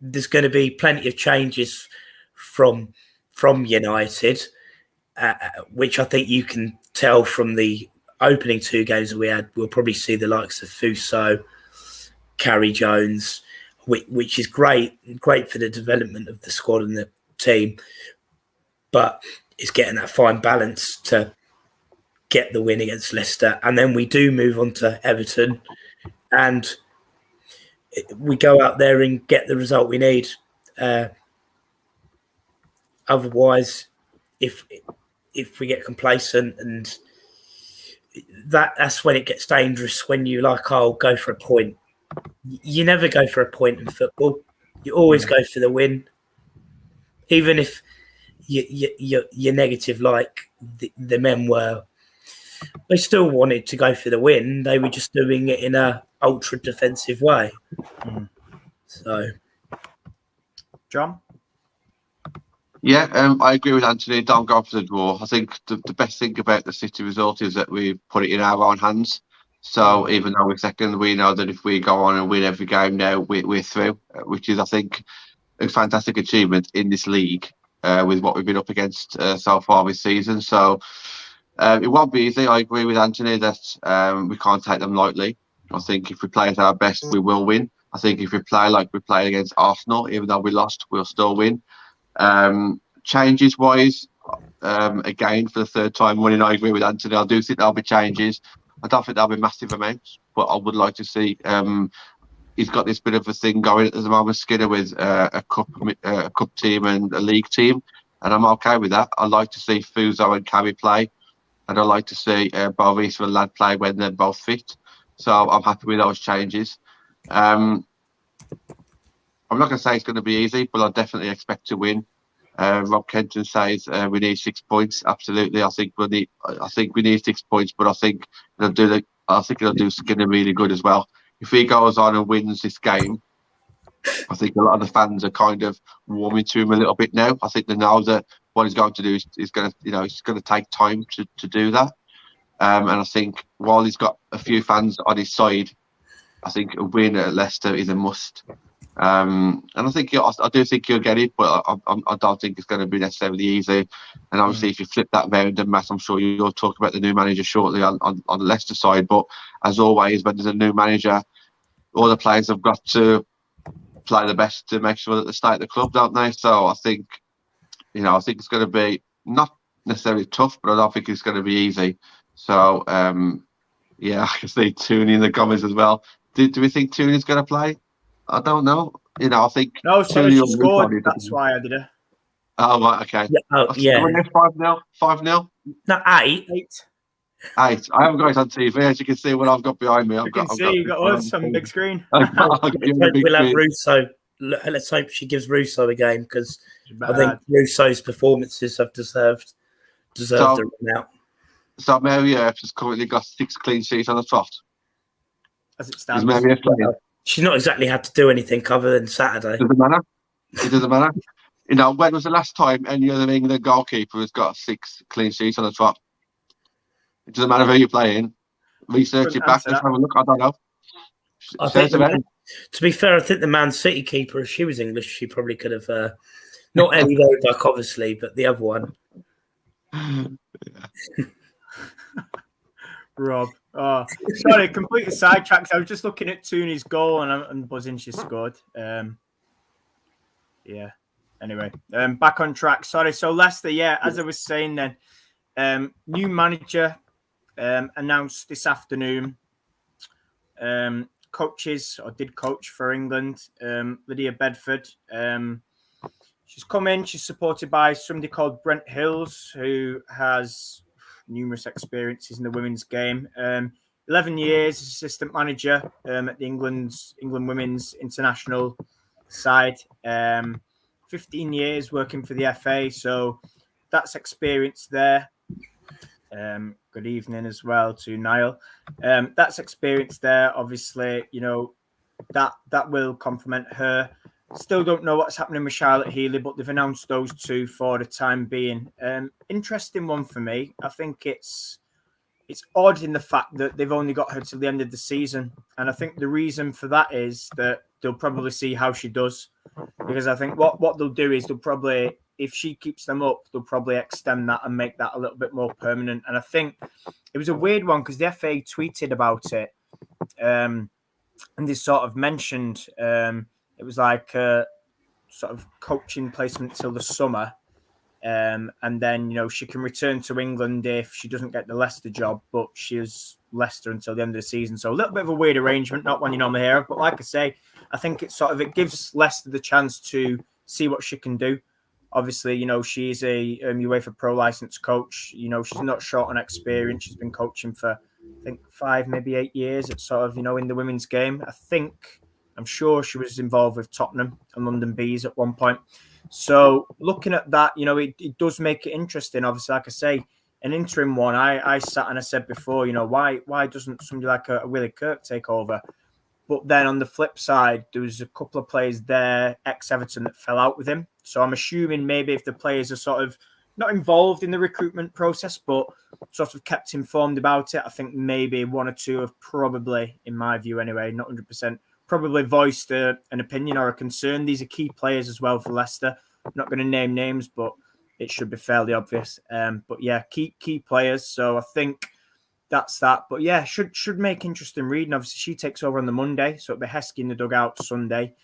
There's going to be plenty of changes from United, which I think you can tell from the opening 2 games we had. We'll probably see the likes of Fuso, Carrie Jones, which is great for the development of the squad and the team. But it's getting that fine balance to get the win against Leicester. And then we do move on to Everton, and we go out there and get the result we need. Otherwise, if we get complacent, and that's when it gets dangerous, when you go for a point. You never go for a point in football. You always go for the win. Even if you're negative like the men were, they still wanted to go for the win. They were just doing it in a ultra defensive way. So, John? Yeah, I agree with Anthony. Don't go for the draw. I think the best thing about the City result is that we put it in our own hands. So even though we're second, we know that if we go on and win every game now, we're through, which is, I think, a fantastic achievement in this league with what we've been up against so far this season. So it won't be easy. I agree with Anthony that we can't take them lightly. I think if we play at our best, we will win. I think if we play like we played against Arsenal, even though we lost, we'll still win. Changes wise, again, for the 3rd time running, I agree with Anthony. I do think there'll be changes. I don't think there'll be massive amounts, but I would like to see. He's got this bit of a thing going at the moment, Skinner, with a cup team and a league team, and I'm okay with that. I like to see Fuso and Carey play, and I like to see Boris and Lad play when they're both fit. So I'm happy with those changes. I'm not going to say it's going to be easy, but I definitely expect to win. Rob Kenton says we need 6 points. Absolutely, I think we need 6 points, but I think it'll do Skinner really good as well. If he goes on and wins this game, I think a lot of the fans are kind of warming to him a little bit now. I think they know that what he's going to do is going to, it's going to take time to do that. And I think while he's got a few fans on his side, I think a win at Leicester is a must. And I think I do think you'll get it, but I don't think it's going to be necessarily easy. And obviously, if you flip that round, and Matt, I'm sure you'll talk about the new manager shortly on the Leicester side. But as always, when there's a new manager, all the players have got to play the best to make sure that they stay at the club, don't they? So I think, I think it's going to be not necessarily tough, but I don't think it's going to be easy. So I can see Tooney in the comments as well. Do we think Tooney's going to play? I don't know. I think no. So she scored. That's why I did it. Oh right, okay. Yeah. 5-0. 5-0. No, 8. 8. I haven't got it on TV, as you can see what I've got behind me. You got us on the big screen. We'll have Russo. Let's hope she gives Russo a game, because I think Russo's performances have deserved a run out. So Mary Earps has currently got 6 clean sheets on the trot. As it stands. Is Mary Earps playing? She's not exactly had to do anything other than Saturday. Doesn't matter. It doesn't matter. When was the last time any other England goalkeeper has got 6 clean sheets on the trot? It doesn't matter who you're playing. Research it back. Let's have a look. I don't know. To be fair, I think the Man City keeper, if she was English, she probably could have not Ellie Roebuck, obviously, but the other one. Rob. Oh, sorry, completely sidetracked. I was just looking at Tooney's goal and buzzing she scored. Anyway, back on track. Sorry. So Leicester, as I was saying then, new manager announced this afternoon. Coaches, or did coach for England, Lydia Bedford. She's come in. She's supported by somebody called Brent Hills, who has numerous experiences in the women's game. 11 years as assistant manager at the England women's international side. 15 years working for the FA, so that's experience there. Good evening as well to Niall. That's experience there. Obviously, that will complement her. Still don't know what's happening with Charlotte Healy, but they've announced those two for the time being. Interesting one for me. I think it's odd in the fact that they've only got her till the end of the season. And I think the reason for that is that they'll probably see how she does. Because I think what they'll do is they'll probably, if she keeps them up, they'll probably extend that and make that a little bit more permanent. And I think it was a weird one because the FA tweeted about it. And they sort of mentioned it was like a sort of coaching placement till the summer. And then, she can return to England if she doesn't get the Leicester job, but she's Leicester until the end of the season. So a little bit of a weird arrangement, not one you normally hear of. But like I say, I think it gives Leicester the chance to see what she can do. Obviously, she's a UEFA Pro licensed coach. She's not short on experience. She's been coaching for, I think, 5, maybe 8 years. It's sort of, in the women's game. I'm sure she was involved with Tottenham and London Bees at one point. So looking at that, it does make it interesting. Obviously, like I say, an interim one. I sat and I said before, why doesn't somebody like a Willie Kirk take over? But then on the flip side, there was a couple of players there, ex-Everton, that fell out with him. So I'm assuming maybe if the players are sort of not involved in the recruitment process, but sort of kept informed about it, I think maybe one or two have probably, in my view anyway, not 100%, probably voiced an opinion or a concern. These are key players as well for Leicester. I'm not going to name names, but it should be fairly obvious. But yeah, key players. So I think that's that. But yeah, should make interesting reading. Obviously, she takes over on the Monday, so it'll be Heskey in the dugout Sunday.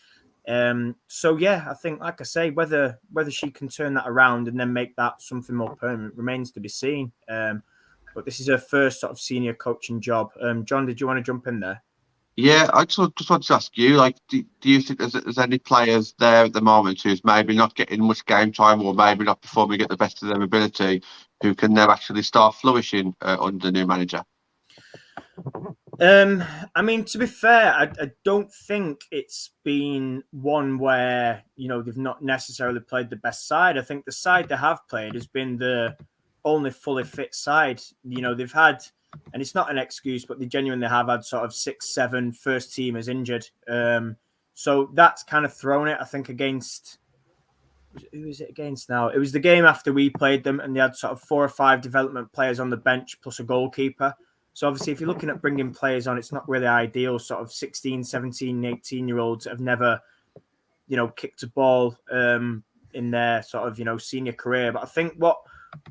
So yeah, I think, like I say, whether she can turn that around and then make that something more permanent remains to be seen. But this is her first sort of senior coaching job. John, did you want to jump in there? Yeah, I just want to ask you, do you think there's any players there at the moment who's maybe not getting much game time or maybe not performing at the best of their ability who can now actually start flourishing under the new manager? To be fair, I don't think it's been one where, they've not necessarily played the best side. I think the side they have played has been the only fully fit side. They've had, and it's not an excuse, but they genuinely have had sort of 6-7 first teamers injured. So that's kind of thrown it, I think, against... Who is it against now? It was the game after we played them, and they had sort of 4 or 5 development players on the bench plus a goalkeeper. So obviously, if you're looking at bringing players on, it's not really ideal. Sort of 16, 17, 18-year-olds have never, kicked a ball in their sort of, senior career. But I think what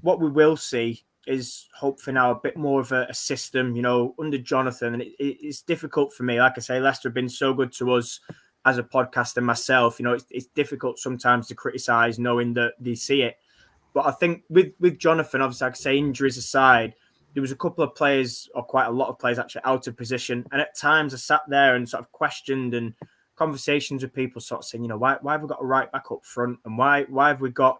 we will see is hopefully now a bit more of a system, under Jonathan. And it's difficult for me. Like I say, Leicester have been so good to us as a podcast and myself. It's difficult sometimes to criticise knowing that they see it. But I think with Jonathan, obviously, like I say, injuries aside, there was a couple of players, or quite a lot of players actually, out of position. And at times I sat there and sort of questioned, and conversations with people sort of saying, why have we got a right back up front? And why have we got,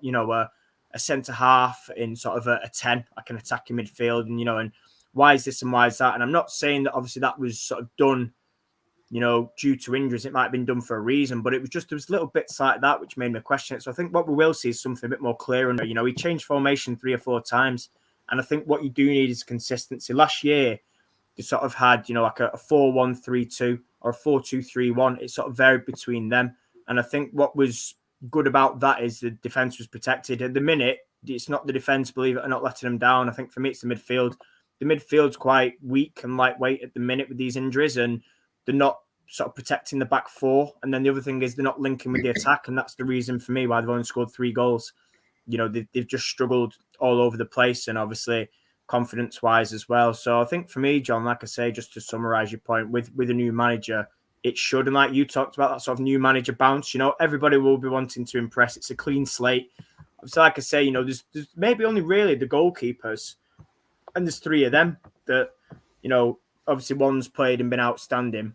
a centre half in sort of a 10, like an attacking midfield? And, and why is this and why is that? And I'm not saying that obviously that was sort of done, due to injuries. It might have been done for a reason, but there was little bits like that which made me question it. So I think what we will see is something a bit more clear. And, he changed formation 3 or 4 times. And I think what you do need is consistency. Last year, you sort of had, like a 4-1-3-2 or a 4-2-3-1. It sort of varied between them. And I think what was good about that is the defence was protected. At the minute, it's not the defence, believe it or not, letting them down. I think for me, it's the midfield. The midfield's quite weak and lightweight at the minute with these injuries, and they're not sort of protecting the back 4. And then the other thing is they're not linking with the attack. And that's the reason for me why they've only scored 3 goals. They've just struggled all over the place, and obviously confidence-wise as well. So I think for me, John, like I say, just to summarise your point, with a new manager, it should, and like you talked about, that sort of new manager bounce, everybody will be wanting to impress. It's a clean slate. So like I say, there's maybe only really the goalkeepers, and there's 3 of them that, obviously one's played and been outstanding.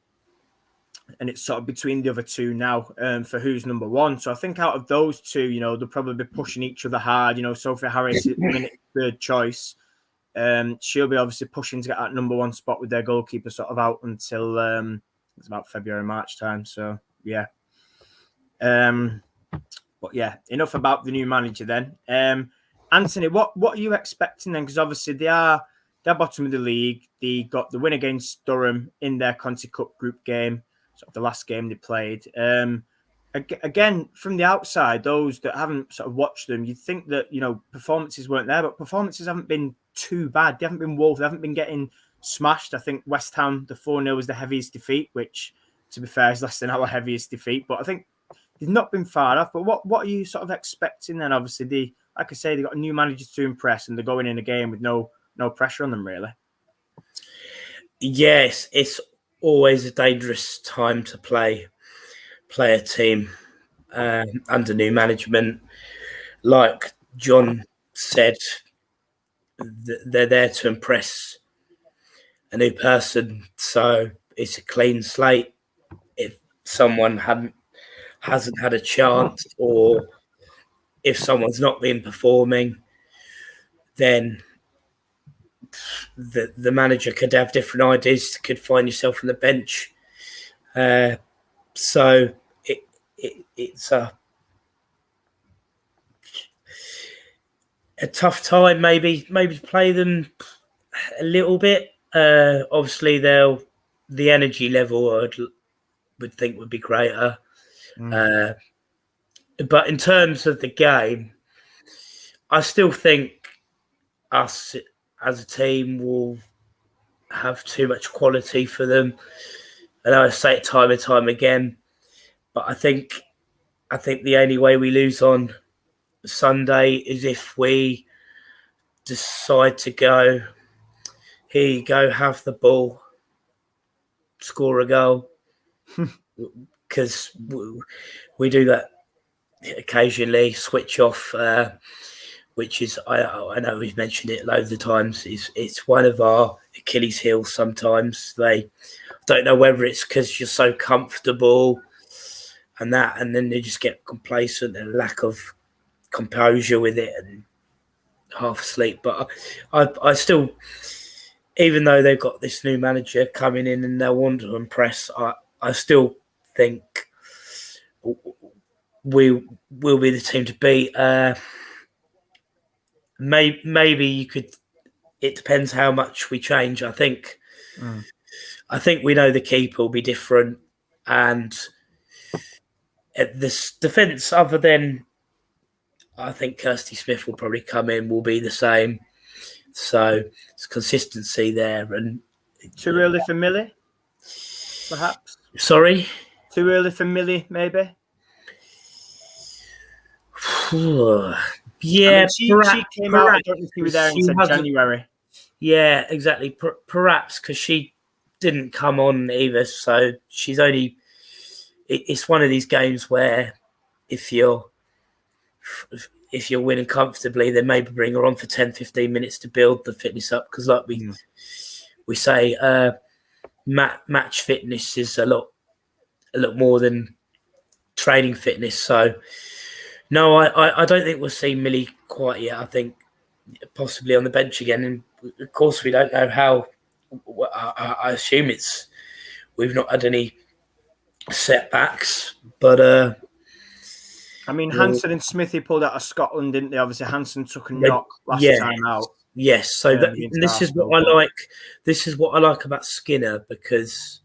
And it's sort of between the other 2 now for who's number 1. So I think out of those 2, they'll probably be pushing each other hard. Sophie Harris at the minute, 3rd choice. She'll be obviously pushing to get that number 1 spot with their goalkeeper sort of out until it's about February, March time. So yeah. But yeah, enough about the new manager then. Anthony, what are you expecting then? Because obviously they're bottom of the league. They got the win against Durham in their Conti Cup group game. Sort of the last game they played. again, from the outside, those that haven't sort of watched them, you'd think that, performances weren't there, but performances haven't been too bad. They haven't been wolf. They haven't been getting smashed. I think West Ham, the 4-0 was the heaviest defeat, which, to be fair, is less than our heaviest defeat. But I think they've not been far off. But what are you sort of expecting then? Obviously, like I say, they've got a new manager to impress, and they're going in a game with no pressure on them, really. Yes, it's always a dangerous time to play a team under new management. Like Jon said, they're there to impress a new person, so it's a clean slate. If someone hasn't had a chance, or if someone's not been performing, then the manager could have different ideas, could find yourself on the bench. So it's a tough time, maybe to play them a little bit. Obviously, the energy level I would think would be greater. But in terms of the game, I still think us as a team will have too much quality for them. And I say it time and time again, but I think the only way we lose on Sunday is if we decide to go, here you go, have the ball, score a goal, because we do that occasionally, switch off, which is, I know we've mentioned it loads of times, it's one of our Achilles heels sometimes. They don't know whether it's because you're so comfortable and then they just get complacent and lack of composure with it and half asleep. But I still, even though they've got this new manager coming in and they'll want to impress, I still think we will be the team to beat. Maybe you could. It depends how much we change. I think we know the keeper will be different, and this defence, other than I think Kirsty Smith will probably come in, will be the same. So it's consistency there. And too early for Millie, perhaps. Sorry, too early for Millie, maybe. Yeah, I mean, she came out. I don't know if you were there and said January. Yeah, exactly. Perhaps because she didn't come on either, so she's only. It's one of these games where if you're winning comfortably, then maybe bring her on for 10, 15 minutes to build the fitness up. Because like we say, match fitness is a lot more than training fitness. So no, I don't think we'll see Millie quite yet. I think possibly on the bench again. And of course, we don't know how. I assume we've not had any setbacks, but I mean, Hansen and Smithy pulled out of Scotland, didn't they? Obviously, Hansen took a knock last time out. Yes, so this is what I like. This is what I like about Skinner, because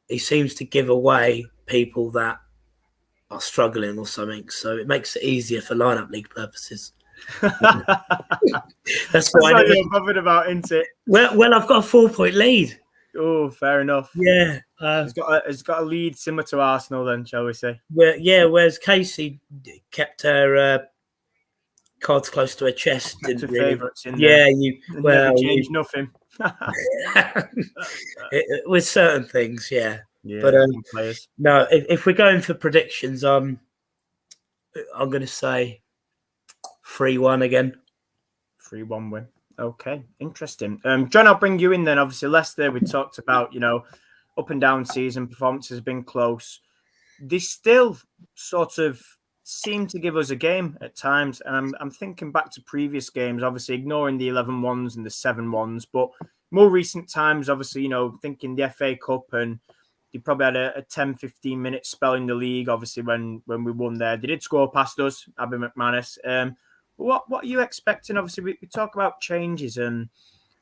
he seems to give away people that are struggling or something. So it makes it easier for lineup league purposes. That's what you're bothered about, isn't it? Well, I've got a 4-point lead. Oh, fair enough. Yeah, it's got a lead similar to Arsenal, then, shall we say? Whereas Casey kept her cards close to her chest. Didn't really. Favourites in there. Never changed nothing. With certain things, yeah. But no, if we're going for predictions, I'm going to say 3-1 again. 3-1 win. Okay, interesting. Jon, I'll bring you in then. Obviously, Leicester, we talked about, up and down season, performances have been close. They still sort of seem to give us a game at times. And I'm thinking back to previous games, obviously ignoring the 11-1s and the 7-1s, but more recent times, obviously, thinking the FA Cup, and they probably had a 10, 15-minute spell in the league, obviously, when we won there. They did score past us, Abby McManus. What are you expecting? Obviously, we talk about changes, and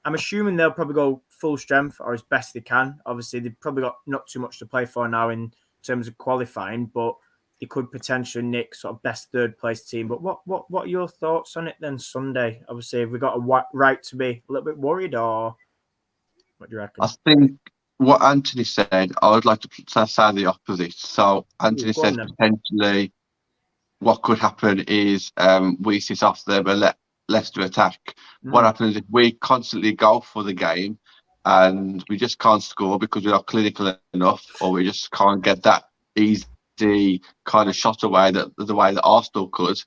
I'm assuming they'll probably go full strength or as best they can. Obviously, they've probably got not too much to play for now in terms of qualifying, but they could potentially nick sort of best third place team. But what are your thoughts on it then Sunday? Obviously, have we got a right to be a little bit worried, or what do you reckon? I think what Anthony said, I would like to say the opposite. So Anthony said potentially what could happen is we sit off them and let Leicester attack. What happens if we constantly go for the game and we just can't score because we're not clinical enough, or we just can't get that easy kind of shot away the way that Arsenal could,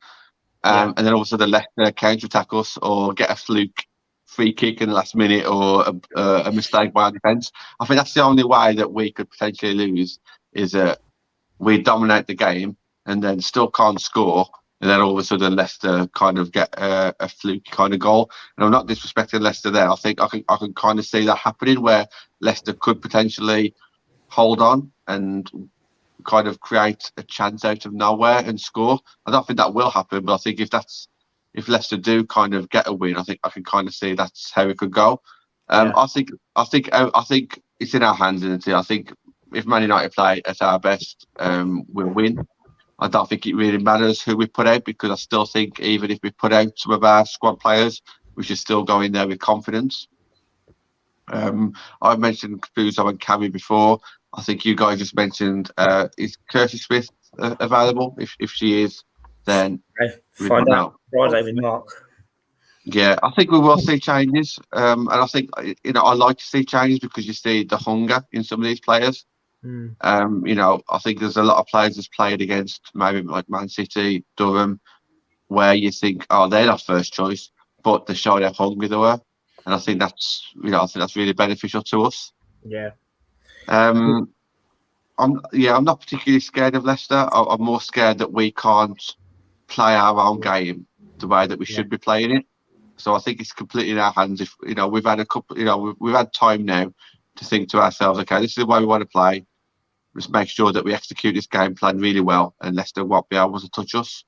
and then also the Leicester counter attack us or get a fluke free kick in the last minute or a mistake by our defence. I think that's the only way that we could potentially lose, is that we dominate the game and then still can't score, and then all of a sudden Leicester kind of get a fluke kind of goal. And I'm not disrespecting Leicester there. I think I can kind of see that happening, where Leicester could potentially hold on and kind of create a chance out of nowhere and score. I don't think that will happen, but I think if Leicester do kind of get a win, I think I can kind of see that's how it could go. I think it's in our hands, isn't it? I think if Man United play at our best, we'll win. I don't think it really matters who we put out, because I still think even if we put out some of our squad players, we should still go in there with confidence. I mentioned Fuso and Cammy before. I think you guys just mentioned, is Kirsty Smith available? If she is, then we find out Friday with Mark. Yeah, I think we will see changes, and I think I like to see changes because you see the hunger in some of these players. I think there's a lot of players that's played against maybe like Man City, Durham, where you think, oh, they're not first choice, but they showed how hungry they were, and I think that's really beneficial to us. Yeah. I'm not particularly scared of Leicester. I'm more scared that we can't play our own game the way that we should be playing it. So I think it's completely in our hands. If we've had we've had time now to think to ourselves, okay, this is the way we want to play. Just make sure that we execute this game plan really well, and Leicester won't be able to touch us.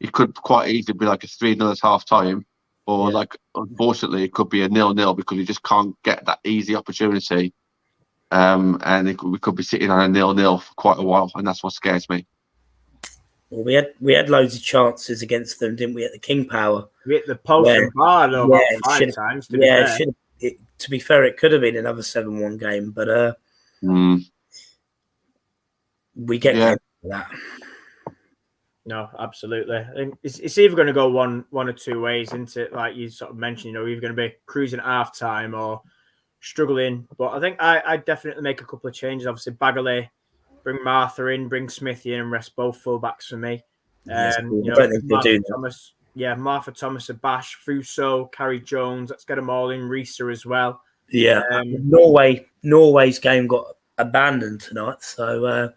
It could quite easily be like a 3-0 at half time, or unfortunately it could be a 0-0 because we just can't get that easy opportunity. And we could be sitting on a 0-0 for quite a while, and that's what scares me. Well, we had loads of chances against them, didn't we, at the King Power? We hit the post and bar about 5 times. To be fair, it could have been another 7-1 game, but we get that. No, absolutely. I think it's either going to go one or two ways, isn't it? Like you sort of mentioned, either going to be cruising at half time or struggling. But I think I'd definitely make a couple of changes. Obviously, Bagley, bring Martha in, bring Smithy in, and rest both fullbacks for me. Thomas, Martha Thomas, Abash, Fuso, Carrie Jones. Let's get them all in. Risa as well. Yeah, Norway's game got abandoned tonight, so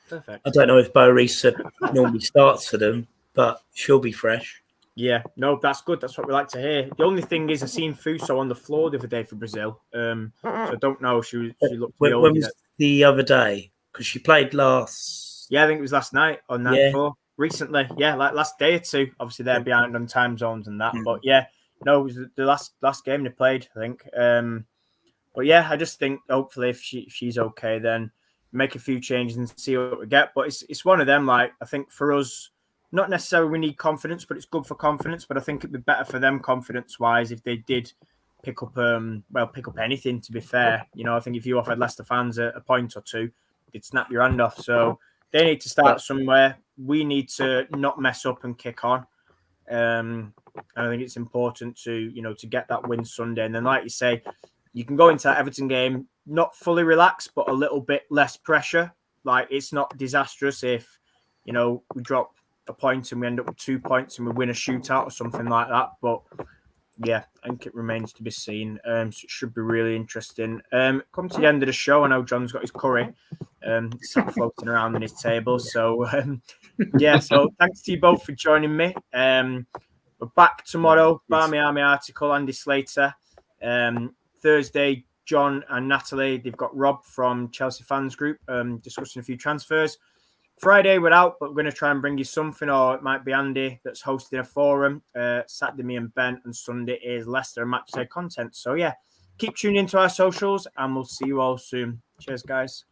perfect. I don't know if Bo Risa normally starts for them, but she'll be fresh. Yeah, no, that's good. That's what we like to hear. The only thing is, I seen Fuso on the floor the other day for Brazil. So I don't know. She looked. When was the other day? Because she played last. Yeah, I think it was last night or night before. Recently, like last day or two. Obviously, they're behind on time zones and that. But it was the last game they played, I think. But yeah, I just think hopefully if she's okay, then make a few changes and see what we get. But it's one of them. Like I think for us, not necessarily we need confidence, but it's good for confidence. But I think it'd be better for them confidence wise if they did pick up anything. To be fair, I think if you offered Leicester fans a point or two, it'd snap your hand off. So they need to start somewhere. We need to not mess up and kick on. And I think it's important to get that win Sunday. And then, like you say, you can go into that Everton game not fully relaxed, but a little bit less pressure. Like it's not disastrous if we drop a point and we end up with 2 points and we win a shootout or something like that. But yeah, I think it remains to be seen. So it should be really interesting. Come to the end of the show. I know John's got his curry floating around on his table. So so thanks to you both for joining me. We're back tomorrow. Barmy Army article, Andy Slater. Thursday, John and Natalie. They've got Rob from Chelsea Fans Group discussing a few transfers. Friday we're out, but we're going to try and bring you something, or it might be Andy that's hosting a forum. Saturday, me and Ben, and Sunday is Leicester and Matchday content. So yeah, keep tuning into our socials, and we'll see you all soon. Cheers, guys.